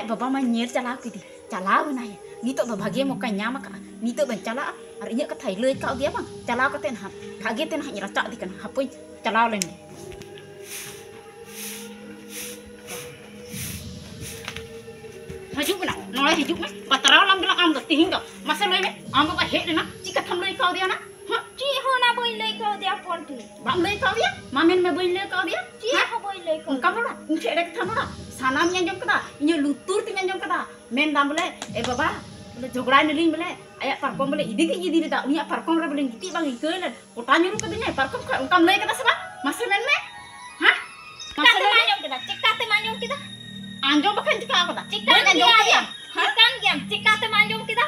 ay baba ma nyer chala kidi chala na ya nito ba bagi mo kanya maka nito ban chala ar inya ka thai leuy ka dia bang chala ka ten ha bagi ten ha nyira cak di kan hapoi chala len haju na nolai haju na patara lam bilang am do tihing do masa leuy me am ba he na chika tham leuy ka dia na Chị ho na boy leuy ka dia pon tu. bang leuy ka dia mamen me boy leuy ka dia Chị ho boy leuy ka. ungkap lah unche ada ketemu lah sanam yang jom kada inya lutur ting jom kada men dam boleh baba boleh jograi neling boleh ayak parkom boleh idi ke idi dak unya parkom ra boleh giti bang ikeun lan kota nyuruh katanya parkom ka ungkam leuy kada saba masih men me hah Kita te manyong kita. Cika te manyong kita. anjom bakan cika apa dah Cikan dia. Cikan game. Cika te manyong kita.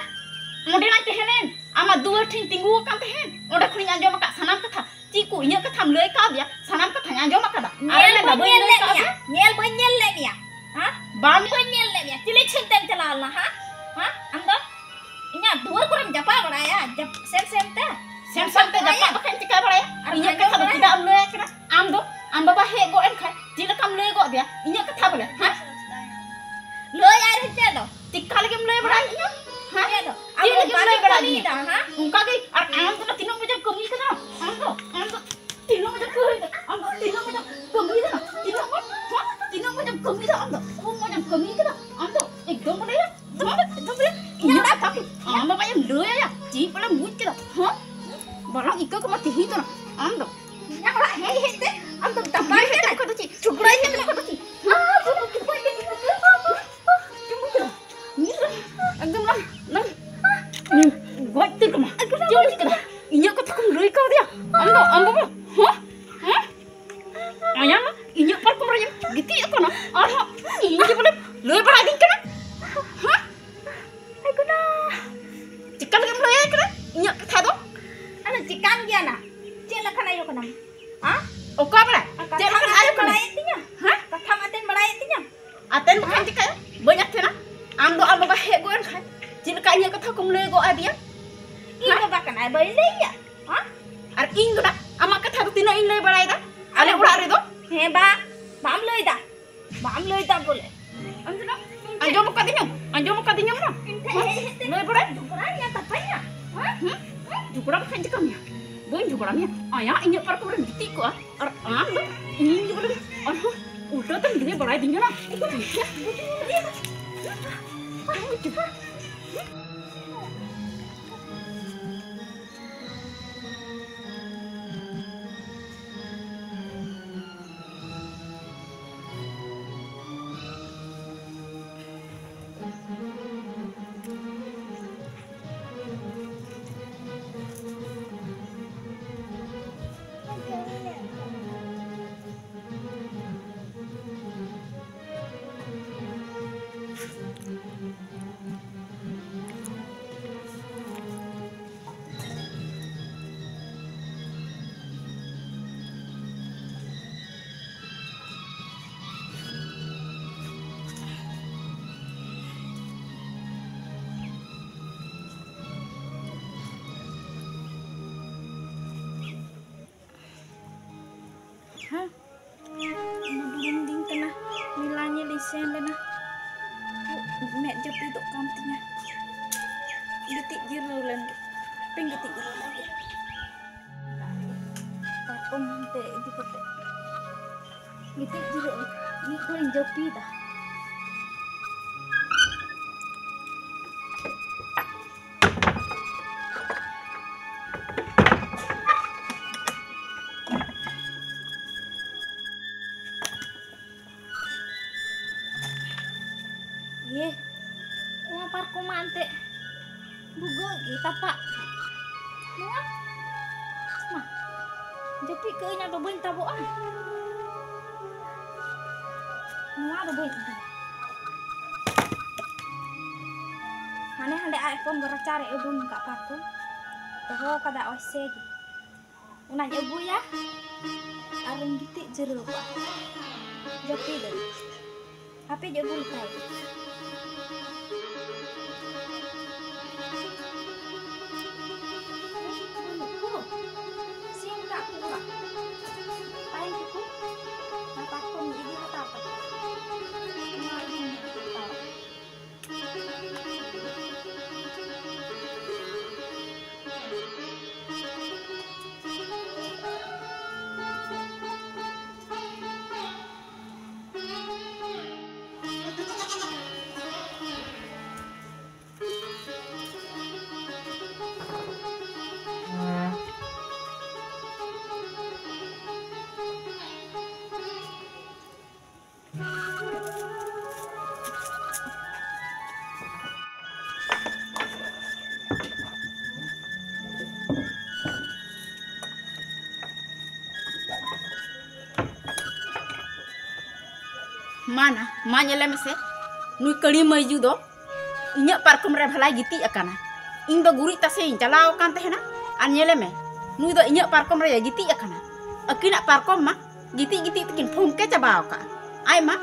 Mode nanti henen ama dua ting tinggu kan tehen oda kuning anjom maka sanam kata ciku inya katam leuy ka dia sanam kata anjom maka dah Nyel boy nyel le dia. Nyel boy nyel le dia. Hah? bam Boy nyel le dia. Cili cinten celal lah, ha? Hah? Anda inya dua kurang japa baraya. Jap sem te. sem sem te dapat bakan cika bare inya kata tidak am leuy kada am do am baba he go en khai jila kam leuy go dia inya kata boleh hah Leuy air hece do. tikka lagi leuy bare inya hah Iya do. Dia lagi leuy bare ni inya dah, ha? ungka ge ar am tu tinong macam kami kada am do tinong macam kami am do tinong macam kami kada tinong hah tinong macam kami kada am do macam kami kada am do ekdom boleh ya ekdom boleh inya dah pakai am baba yang leuy ya ji pala mut kada hah barang ika ko mati hito na am do Inya ora he hece. Am tu Tapi tapai kita kan. kata cik, cukurai ni kata cik. Ah, cuma cukurai ni. Cuma kita. Ni lah, agam lah, lah. Ni, buat tu kemah. Cuma kita. Inya kata kum leuy kau dia. Ambo ba. Hah? Hah? Ayam lah, inya par kum rayam. Giti apa na? Ah, inya boleh leuy bara din kana. Hah? Ai kuna. Cikan lagi leuy kana. Inya kata do. Ana cikan dia na. Cila kan ayo kanam. Hah? Oka apa? Jangan kan ayo kana. Intinya. Hah? Katam aten balai intinya. Aten bukan tika banyak tena am do am ba he go en khai jin ka nya kata kum leuy go adia Iko bakan ay boy leuy ya. Hah? ar ing do ama kata do tina in leuy barai da ale ura re do He ba. Bam leuy dah. Bam leuy dah boleh. am do anjo mo kadinya mo leuy barai Ukurannya tapanya. Hah? jukura ba kanji kam ya boy jukura mi aya inya par ko giti ko ar am do in jukura udah tuh dia barai dinya na Hah? Dinding tengah nilainya lisen lena. Mek jepi dok kamtinya. Detik jeru len. Ping detik jeru lagi. Takom te di kote. Detik jeru ni paling jepi dah. Ye, lapar ko mante. Bugo kita pak. Mua, mah. Jepi ke ina do boin taboan. Mua do boin. Hane iPhone gora cari ubun kak paku. Toho kada osegi. Unang ibu ya. Areng gitik jero pak. Jepi deh. Tapi dia boleh tahu. Singkat pula. Paling cukup. Apa pun jadi kata apa? Ini lagi tahu. Mana, nyele mese. Nui kali maju do. Inya parkom re bhalai giti akana. Ing do guri tase ing chalao kan tehna. An nyele me. Nui do inya parkom re giti akana. Akina parkom ma giti tikin phongke cabao ka. Ai ma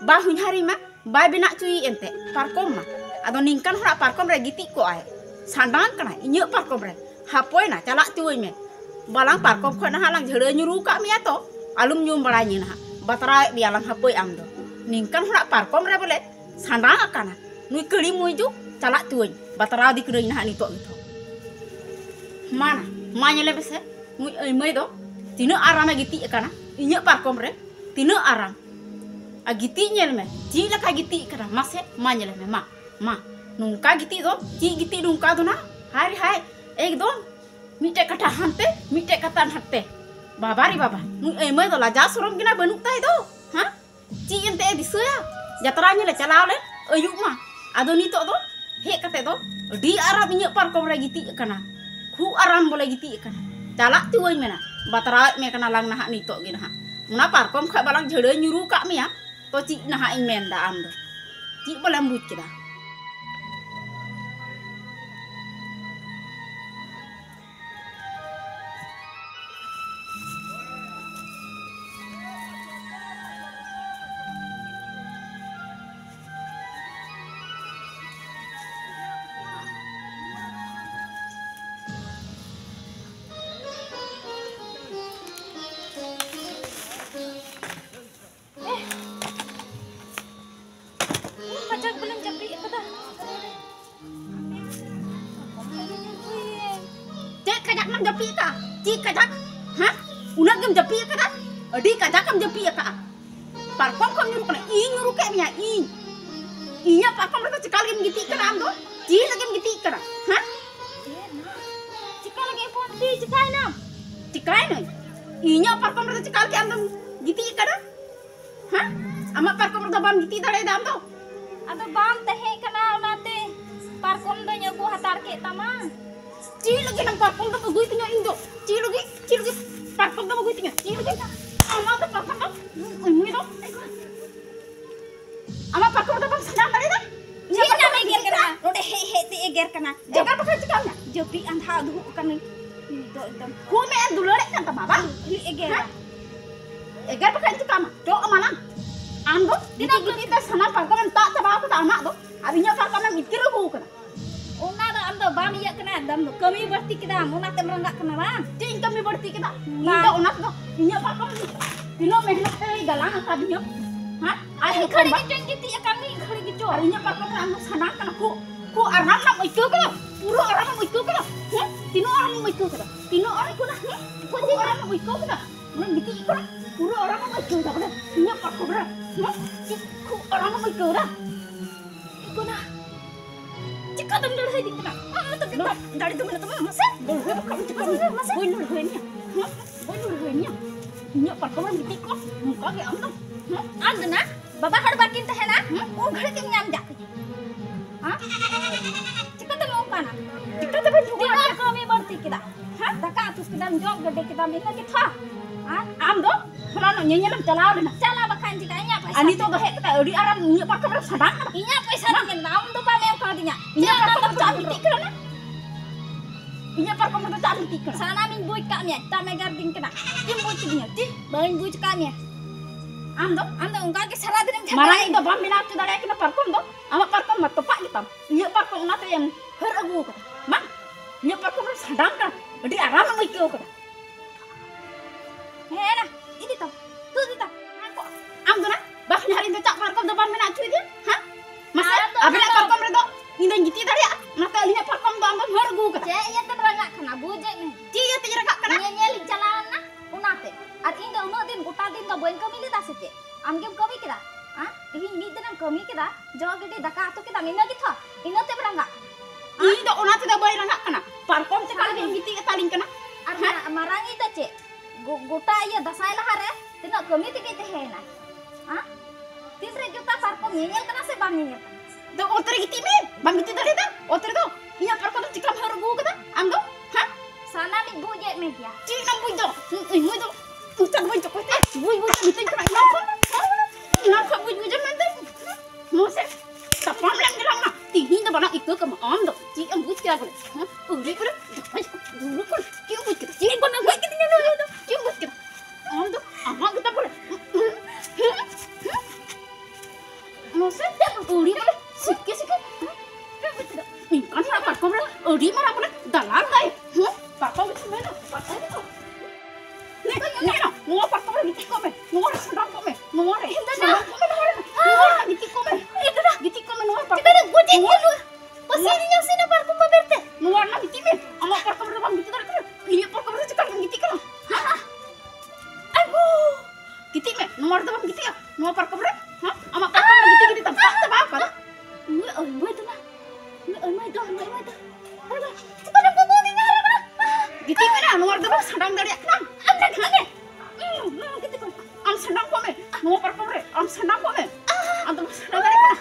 ba huny hari ma bai bina cui ente parkom ma. Ado ningkan hora parkom re giti ko ai. Sandang kana inya parkom re. Hapoi na chalak cui me. Balang parkom khona halang jhere nyuru ka mi ato. Alum nyum baranya na. Batara bialang hapoi amdo. Ningkan hora parkom re bole sandang akana. Nui keli muju calak tuin batara di kering nah nito gitu. Mana nyele bese nui emai do tina arame giti akana inya parkom re tina aram agiti nyel me ji la ka giti kana mase nyele me ma nungka giti do ji giti nungka do na hai ekdom mite kata hante mite kata hatte babari baba nui emai do laja sorom kina banuk tai do ha ji ente disuya jatra nyele chalao le ayuk ma ado nito do hek kate do di aram inya parkom re giti kana ku aram boleh giti kana calak tuoi mena batara me kana lang nah nito gina ha muna parkom kha balang jhere nyuru ka mi ya to ci nah ing men da am do ci boleh mbuj kida Pajak belum jadi apa dah? cek kajak nam japi ka ci kajak ha una gem japi ka da adi kajak kam japi ka parkom kam nyuru kana i nyuru ke mi ya inya parkom re cikal gem giti kana am do ci la gem giti kana ha Jika lagi ponti cikai nam. cikai no inya parkom re cikal ke am do giti kana ha ama parkom re bam giti dare dam do Ada bam teh kenal nate. Parkom do nyogu hatar ke tamang. ci lagi nam parkom do bagui tinya indo ci lagi parkom do bagui tinya ci lagi ama do parkom do mi do ama parkom do bam sadang dare da Iya na eger kena. Rode he ti eger kena. jaga pakai cikalnya Jopi antha du kan ni do एकदम. ku me an dulore kan ta baba Li eger. egar pakai cikama do amana ando giti ta sana parkom ta ba ko ta anak do abinya parkom mikir ko kana Una do ando bam iya kena dam do kami berti kita muna tem renggak kena bang. ting kami berti kita ida onak do inya parkom dino mehnat te galang ka dinyo ha ai ko Khari ba ki giti ya kami khari ki jo. arinya parkom anu sana kana ku aram na itu kana puro aram na itu kana ha tino aram na itu kana tino aram ko na ko di aram na itu kana mun giti kana puro aram na itu kana inya parkom ra ha ku aram na itu ra Ko na. Cika dam dal hai dikna. Ah to kita dari tu mana tu masa. boleh kamu cepat masa boy nur nya ha boy nur nya inya parkom giti ko muka ke am do ha And na baba har bakin teh na. O ghar ke nyam ja. Ha? Cika dam mau kana. kita dapat juga Dina kami berti kita. Ha? Daka atus kita jog gede kita minta kita. Ha? am do hola no nyenya lam chalao le na Cala bakan jika nya paisa. ani to gahe kita odi aram inya parkom ra sadang Inya paisa ni naum tu pa mem ka dinya. inya parkom ra cantik kana inya parkom ra cantik kana Sana min buik ka nya. Ta me garding kena. Tim buik dinya. Tim bain buik ka nya. am do Anda ungka ke sara din marang itu bam bina tu dare kena parkom do ama parkom ma topak kita inya parkom na te yang her agu ka ma inya parkom ra sadang kana odi aram ma ikyo kana He na. Ini to. Tu tu ta. am do na bah nyari tu cak parkom do bam bina tu dia ha masa Aduh, abina aduh. parkom re do indan giti dare na ta inya parkom do am her agu ka Je iya te berangak kena buje ni. ci ya te jara kana Nya nyeli jalan na. Unate. Ar inda uno din gota din do boin kami li dasete. Amgem kami kida. Ha? Ihin mid dinam kami kida. Jog gede daka atu kida minna kitha. Inote berangak. ini do ona te da boy rangak kana parkom te kali giti ka taling kana Ar marangi ta ce. Gota iya dasai lahare. Tino kami tike te hena. Ha? Tisre juta parkom nyel kana se bang nyel. do otre giti me bam giti dare da otre do inya parkom do cikam her agu ka am do ha Sana mi buje me dia. ci nam bui do muy do ucak bui to ko te bui bui giti kana ina ko ina ko bui tu kamu am dok cik am buat kira boleh uri boleh dulu kan cik buat kira cik kau nak buat kita ni dulu cik buat kira am dok amak kita boleh maksud uri boleh sikit ni kan apa kau boleh uri mana boleh dalam gay pakau itu mana pakau itu ni no mau pakau boleh gitu kau mau sedang kau mau sedang kau gitu kau itu dah gitu kau mau pakau kita dah buat ini dulu pasal ini sini parko paberte mau nak gitu me amak parko berbang gitu dah ini parko berbang cakap gitu kan aduh gitu me nomor tu bang gitu ya mau parko berbang amak parko gitu tempat apa gue itu lah itu ada cepat aku mau ni nyara gitu me nomor tu bang sedang dari akang anda kenapa gitu kan am sedang kau me mau parko berbang am sedang kau me antum sedang dari akang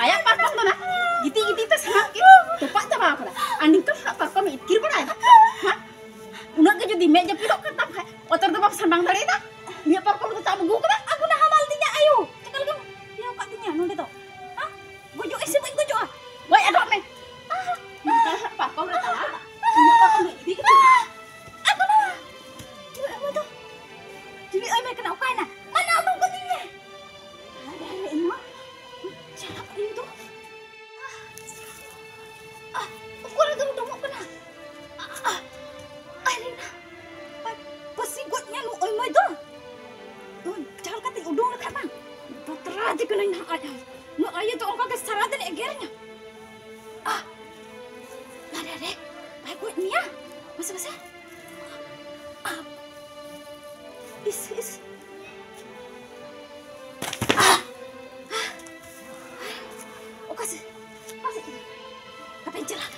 ayah parko tu na gitu itu senang itu tempat apa aku dah anding tu nak parko me ikir berai unak ke jadi meja pilok ketap otor tu bang sedang dari dah dia parko tu tak begu kan aku dah hamal tinya ayo cekal kamu dia kat tinya nonde tu gojo isi buat gojo woi adok me parko dah tahu dia parko me di kita aku dah apa tu jadi oi me kena ukai na mana abang kau tinya ada emak cakap itu aku ada udah mau kena Alina pasti gotnya lu oi mai tu jangan kata udung nak bang terajik kena nak ayah nak ayah tu orang ke sarada ni agernya ada deh baik buat ni ya masa is oh kasih apa yang celah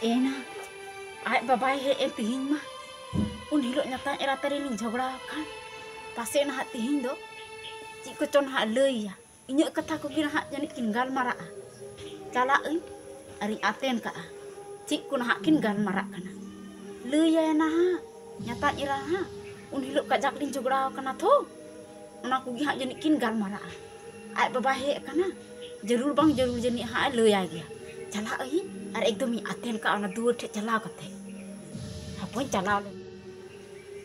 Ena, ay babae he tihin mah. Hilok nyata era tari ning jogड़ा kan. Pase na tihin do. Cik ko con ha leuy ya. Inya kata ko gina ha jani kin gal mara. Cala euy ari aten ka. Cik ko na kin gal mara kana. Leuy ya na ha. Nyata ira ha. Hilok ka jak ning jogड़ा kana tho. Ona ko gi ha jani kin gal mara. Ay babae kana. Jarur bang jarur jani ha leuy ya dia. Cala euy ar एकदम ही आतेन का ना दूर ठे चला कते अपन चला ले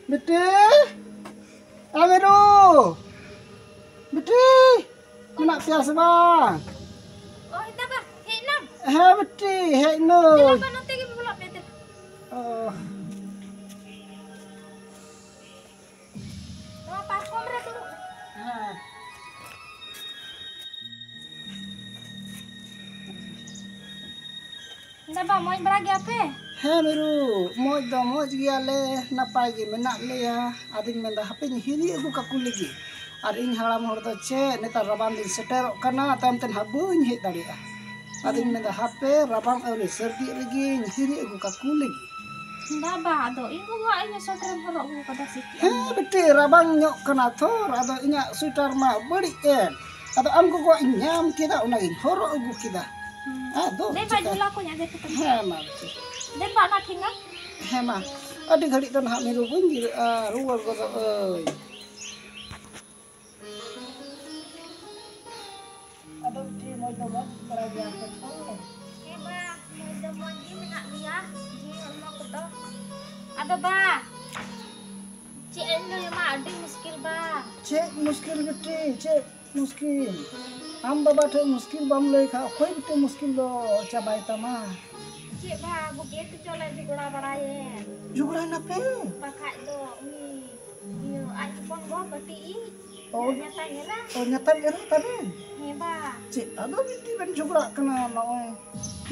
बेटे आवेरो बेटे मना प्यास बा Oh, ita ba? Hey, nam. है बेटे है no Kenapa nanti kita pulang betul? Oh, parkom dah dulu. हाँ Dah ba, mau beragi apa? है मेरू मौज द मौज गियाले नपाय गे मेना लेया आदिन मेंदा हपेन हिरी अगु काकु लगी और इन हाड़ाम हर दो चे नेता रबान दिन सेटेरो कना ताम तन हबुन हे दाड़िया आदिन मेंदा हपे रबान अवले सर्दी लगी हिरी अगु काकु लगी Dah ba, ado. Ibu gua ini sotre horok gua pada sikit. है बेटे रबान nyok kana थोर आदो इnya स्वेटर मा बड़ी एन आदो आमको को इन्याम किदा उना इन हरो अगु किदा आदो Deh ba jula aku nyade ketemu. है मा बेटे Deh ba nak tinggal. है मा अडी घड़ी तो ना मेरू बुंजी रुवर को ओय aduh di mau coba kerja apa Eh ba, mau mau di nak dia. Di rumah aku tu. Ada ba. Cik Eno yang mah ada muskil ba. cek muskil betul cek muskil am baba tu muskil bam lei kha koi betul muskil do cabai tama Cik ba, begitu colek di gula baraye. jugura na pe Pakai do ni. Yo, aku pun gua peti. oh Nyata ngira. oh nyata era tadi He ba. cek ado binti ben jugura kana mau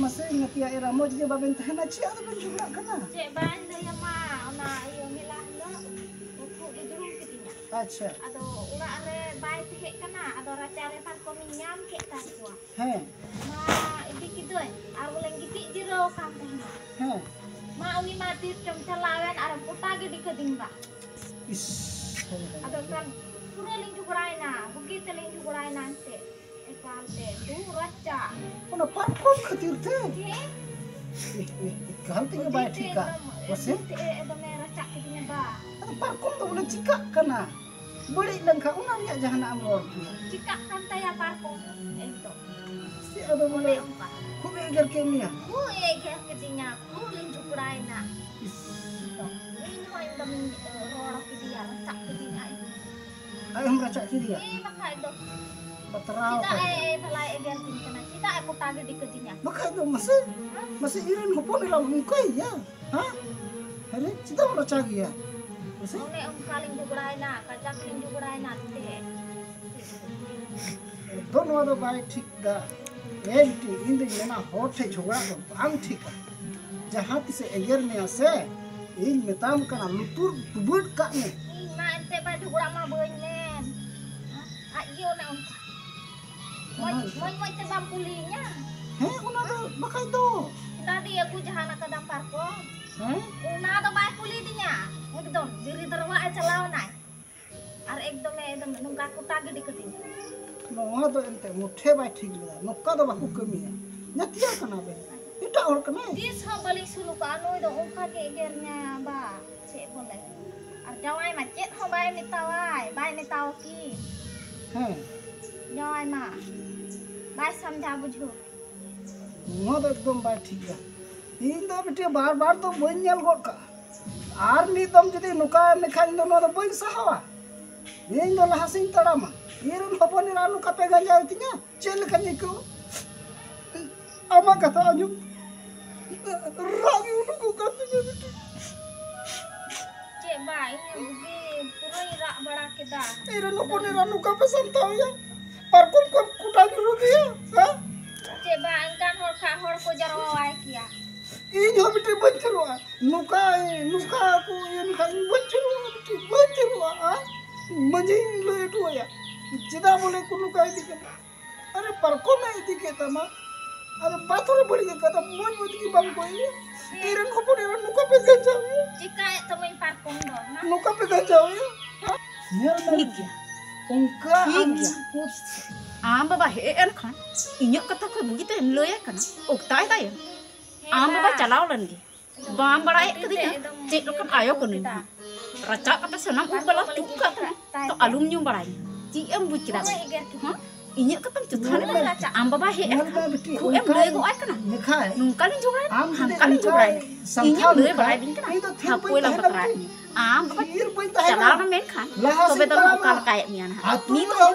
masih ngatia era mau juga baben tahana cek ado ben jugura kana Cik ba anda yang mah ona iyo milah do. Buku di durung ketinya. acha Ado ura are bai teh kana ado racare par kominyam ke taswa. he Ma ibi kidoy. Aku leng giti jero kampung. he Ma uni mati cem celawen arep utage di keding ba. is Ado kan pura ling jugurai na, begitu ling jugurai nanti. Ekante, tu raca. Ono parkom khatir te. Oke. Kan tinggal baik tika. Masih Eda merah cak kitinya ba. parkom tu boleh cikak kana. Beli lengkap unang ya jangan amrol dia. Jika kanta ya parko itu. Si ada boleh. Empat. Ku eger kemia. Ku eger kitinya, ku ling jugurai na. Ini mau indam rorok dia, cak kitinya itu. Ayo meracak kiri ya. Maka itu. Paterau. Kita pelai eger kitinya. Kita aku tadi di kitinya. Maka itu masih irin hopon ila mukai ya. Hah? Hari kita meracak ya. Masih One kaling jugurai na, kajak ling jugurai na te. दोनों वाला by ठीक दा anti इन दिन ना होठे झगड़ा तो बांग ठीक जहाँ तिसे एयर में आसे इन मेताम कना लुतुर बुबुट का ने Ma ente pa jugura ma beunyen. Ayo na onta. Moy te bampulinya. हैं उना तो बकाई तो Tadi aku jahana ke dampar ko. हैं Una to bae puli dinya. Ekdom diri terwa e celau nai. Ar ekdom nungka ku tagi di ketinya. नोआ तो एंते Muthe by ठीक लगा नोका तो Baku कमी है नतिया कना बे इटा और कना Dis ha balik sulu ka anu do ongka ke egernya ba. Cek boleh. Ar jawai ma cek ho bae ni tawai, bae ni taw ki. हैं Jawai ma. Bae samjha bujhu. नोआ तो एकदम बाई ठीक है इन तो बेटे बार-बार तो बन नेल गोट का आर नी दम जदी नुका निखान दो नो तो बन सहावा इन दो लहासिन तड़ामा इरन हपन रानु का पे गंजा तिnya चेल कनी को आमा कथा आजू रागी उनको कतिnya बेटे Cek ba ini bugi puroi rak bara kita. इरन हपन Ranu का पे संताव या पर कुम कुटा गिरो दिया हां Cek ba engkan hor ko jarwai kia. इन हो बेटे बंचरो नुका को इन खान बंचरो बेटे बंचरो हां मजिन लेट होया चिदा बोले कुनु का इदी के अरे पर को ना इदी के तमा अरे पाथर बड़ी के कदम मोन मोद की बम कोई इरन को पड़े नुका पे गंजाव Jika temen parkong do na. नुका पे गंजाव नेल ना उनका आम बाबा हे एन खान इन्य कथा को बुगी ते लय कना ओक्ताय ताय आम बाबा चलाव लन गे बाम बड़ाय कदिया चे लोकन आयो कोनी रचा कता सनम उबला टुका तो अलुम न्यू बड़ाय ची एम बुज किदा हां इन्य कता चुथाने आम बाबा हे एन को एम लय गो आय कना निखा nungka lin jogray hangka lin jogray inya lay baray din kana hapoi lang patray am baba ir boy tahe chala na men khan tobe to ukal kay mian ha ni to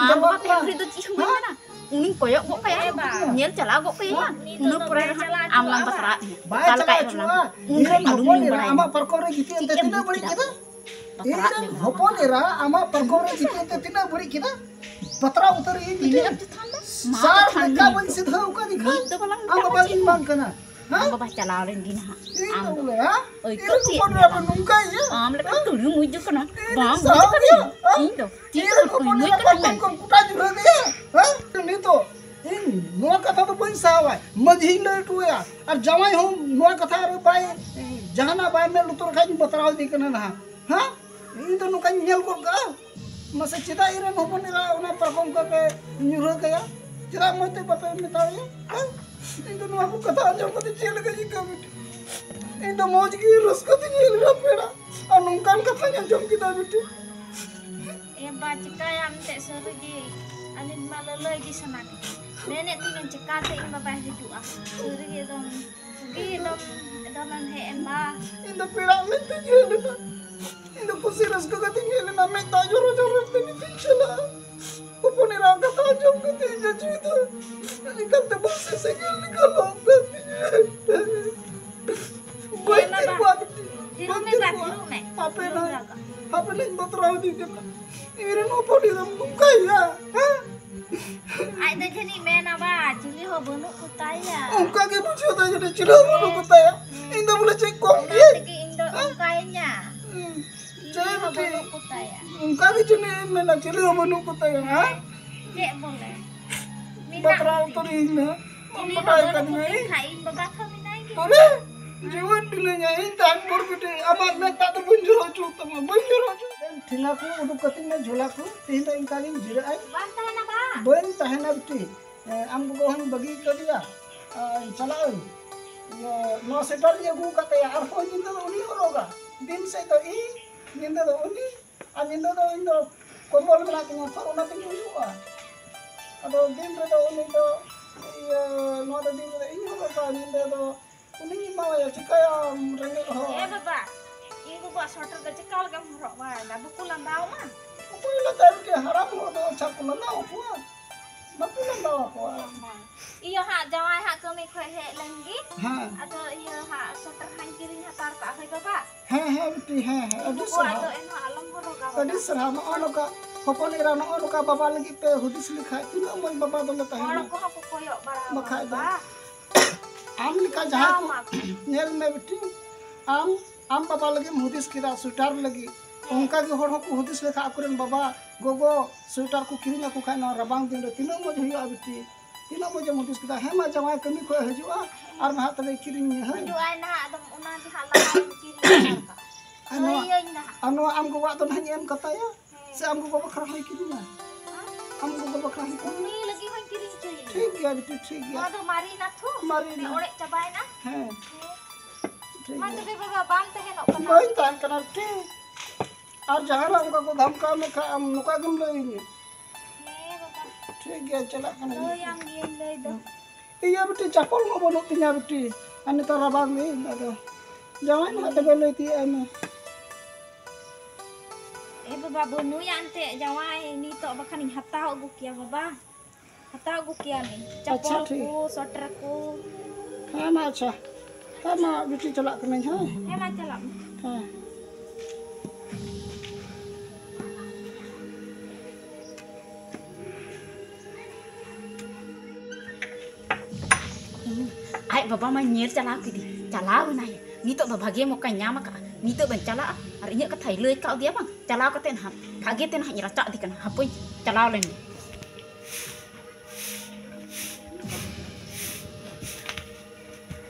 am baba pemri to chi hum na uning koyok go kaya nyel chala go kaya unur purai am lang patra kal kay lang uning alum ni baray ama perkara gitu ente tidak beri kita ini hopon era ama perkara gitu ente tidak beri kita patra utar ini ini am chuthanda sar ka ban sidha uka dikha to balang ama bagi bang kana ha baba chala len din ha am boleh ha oi itu hopon era nungka ya am le tu lu muju kana bam buju kana indo ini hopon era perkara ko kuta jura dia ha ini to ini nuwa katha to ban sawai majhi le tuya ar jamai hum nuwa katha re bai jahana bai me lutur khai batraw di kana na ha ini to nuka nyel ko ga masa cita iran hopon era una perkom ka ke nyura kaya cita mote bape metaw ya ha itu nuwa ko katha anjam ko chel ga ji ka beti itu moj ki rus ko ti nyel ra peda anungkan katha anjam kita beti Ba cika yang te serugi. Alin malalay di sana. Nenek tinong cika te imba ba hidua. Serugi dong. Sugi dong man he emba. itu peda me ti nyel na itu pusi rus ko ti nyel na me ta joro joro te ni chala hopon era katha anjam ko ti jaji to ani kante bose se gel ni kalo Gue Ba. buat Hiru me ba hiru me. apa nih baterau di kita irin apa di dalam tungkai ya Ay da jani me na ba. Jili ho bunu kutaya. ungka ke bucu ta jadi cila bunu kata ya indah boleh cek kong ya Tigi indo kayaknya. cek Ho beti bunu kutaya. ungka ke cina mena cila bunu kata ya ha Cek boleh. baterau tuh ini Ini apa ho kan bunu ini kain ba ka minai. boleh jiwa dulunya ini tak berbeda amat meta tuh bunjur aja tengah bunjur aja ठेंगाku उडुक कतिं में झोलाku तेहिं दो इनका गिन जिरा आई Bang tahan na ba? बन तहना बिटी आम गो हन बगी कर दिया चला नो सेटर ये गु कते आर हो जिंदा दो उनी होगा दिन से तो ई जिंदा दो उनी आ जिंदा दो इन दो कोमल बना के तो ओना तिन हुआ अदो दिन रे दो उनी दो नो दो दिन रे इन होगा जिंदा दो उनी माया चिकाया रंगे हो Eh baba, ini gua sweater da cekal kam rok ba, da buku landau mah. कोई लता के हराम हो दो छाप लंदा हुआ मत लंदा हुआ Iyo ha jawai ha kami khoi he lagi. हां Ado iyo ha sweater han kiring ha tar ka khoi baba. है बिटी है अभी Buku सहा ado eno alam ho roga ba. अभी सहा नो अनुका हपन इरा नो अनुका बाबा लगी पे हुदिस लिखा तीन मन बाबा दले Ora तहना ko ha ko koyok bara. Makai ba. आम लिखा जहां को नेल में बिटी आम बाबा लगी हुदिस किरा स्वेटर लगी उनका के होड़ को हुदिस लिखा अकुरन बाबा गोगो स्वेटर को किरिंगा को खाना रबांग दिन तीन मज हुआ बिटी तीन मज हुदिस किरा है मा जमाय कमी को हजुआ और मा तबे किरिंग है Ju ai na adam una di halang kiring ka. ano Iyo na. ano am go wa to nang em kataya से आम को बकरा है किरिंगा आम को बकरा है Uni lagi han kiring cuy. ठीक है बिटी ठीक है Ado mari na thu. Mari na. Ore cabai na. है ठीक Man है tu baba bang tahen ok kana. कोई तान करना ठीक और जहाँ उनका को धमका में हम नुका गम लेंगे Eh baba. ठीक है चला करना Lo yang dia lei do. iya बेटी चप्पल को बोलो तिना बेटी अन्य तो रबांग में अदो जवान हाथ बेलो ती एमे Eh baba bunu ya ante jawai ni to bakan ni hatau gu kia baba. Hatau gu kia ni. Capol ठीक। ku, sweater ku. हाँ ना अच्छा हाँ ना बेटी चला करना है Eh macam lah. हाँ Ay baba mah nyer cala kidi cala na ya nito ba bagi mo kanya maka nito ban cala ari nya ka thai leuy ka dia bang cala ka ten ham kage ten hanya raca di kan hapoi cala len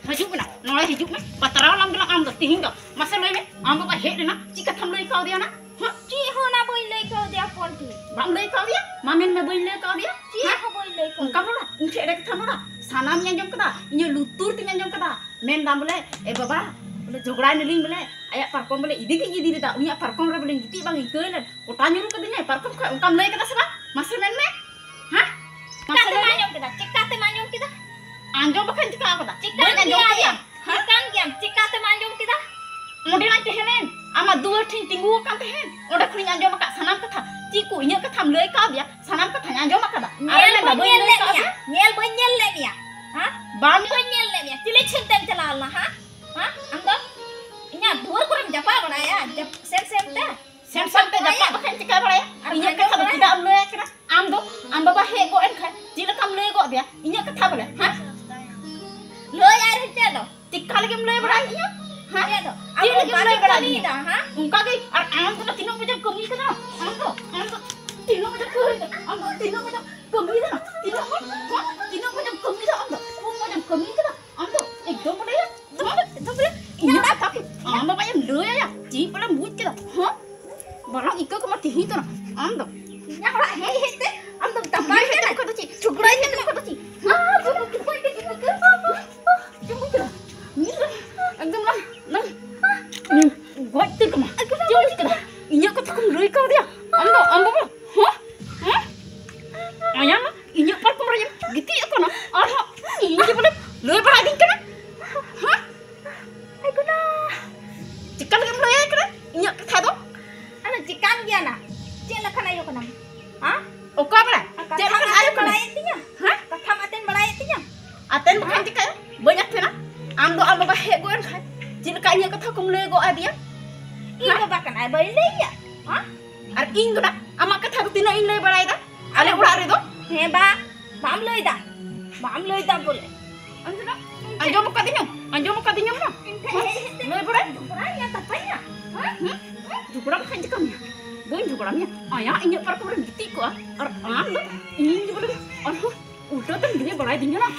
haju na nolai haju na patara lam bilang am ga ting ga masa leuy me am ba he na chika tham leuy ka dia na ha Ci ho na boy lei kau dia pon tu. bang leuy ka dia mamen me boy leuy ka dia Ci ho boy lei kau. kamu na unche ada ka tham na sanam nya jom kada inya lutur tinya jom kada men dam bole baba bole jogड़ा निलिंग बले आया पारकम बले इदी के इदी दा उनिया पारकम रे बले गिती बांग इकल कोटा न्यूरु कदिने पारकम खा उनकाम लय कदा सबा मासे मेन में हां Kate manyong kita, cikate manyong kita. आंजो बखन चिका कदा Cikan dia. Cikan dia, cikate manyong kita. Mode ना तेहनेन आमा दुवर ठिन तिंगु कान तेहन ओडा खनि आंजो बका सनाम कथा चिकु इnya कथा लय का दिया सनाम कथा आंजो बका दा Nyel nyel le dia. Nyel le dia. Ha? बाम Nyel le dia. Cile cinta celal lah, ha? Ha? Anda inya dua kurang japa bana ya. Jap sep dah. Same same ते जपा बखन चिका बड़े इnya कथा तिदा लय करा आम दो आम बाबा हे गो एन खा जिला कम लय गो दिया इnya कथा बोले हां Loy air hece do. Tikka लगे लय बड़ा इnya हां Hece do. Dia Aku lagi mulai balik berani kali dah, ha? उनका के और आम तो तीनों बजे कमी का ना आम तो तीनों बजे कमी आम तो तीनों बजे कमी का तीनों बजे कमी का आम तो वो बजे कमी का आम तो एकदम बड़े एकदम बड़े इन्हें ना ताकि आम बाबा ये ले आया जी बड़ा मुझ के हाँ बड़ा इक्का को मत ही तो ना आम तो Inya ora he hece. Am tu बाहर tapai है he. ना कतो ची चुगड़ा है ना कतो ची हाँ चुगड़ा चुगड़ा चुगड़ा एकदम ना gua itu kemana? Jauh sekali. Inya kata kamu lari kau dia. Amba apa? Hah? Hah? Ayah na? Inya par kamu lari. Gitu ya kau na? Arha. Inya boleh lari berada di kana? Hah? Aku na. Cikan kamu lari kana? Inya kata tu? Ana cikan dia na. Cila kan ayo kana. Ha? Oka apa? Jangan ayo kana. Tinya. Hah? Katam aten balai tinya. Aten bukan cikan. Banyak tu na. Amba bahaya gua kan. Jika kayaknya kata kamu lari gua ada. Ibu bahkan ay balai ya. Ha? Ar ing na ama kata tina ing lay baray da ale udah re do He ba. Bam loi dah. Bam loi dah boleh. anda na anjo mo kadinyam na lay baray Kurang ya tapai ya. Ha? jugura kan jikam ya boin jugura nya aya inyo par ko giti ko ar am ing boleh udah tan dia baray dinya na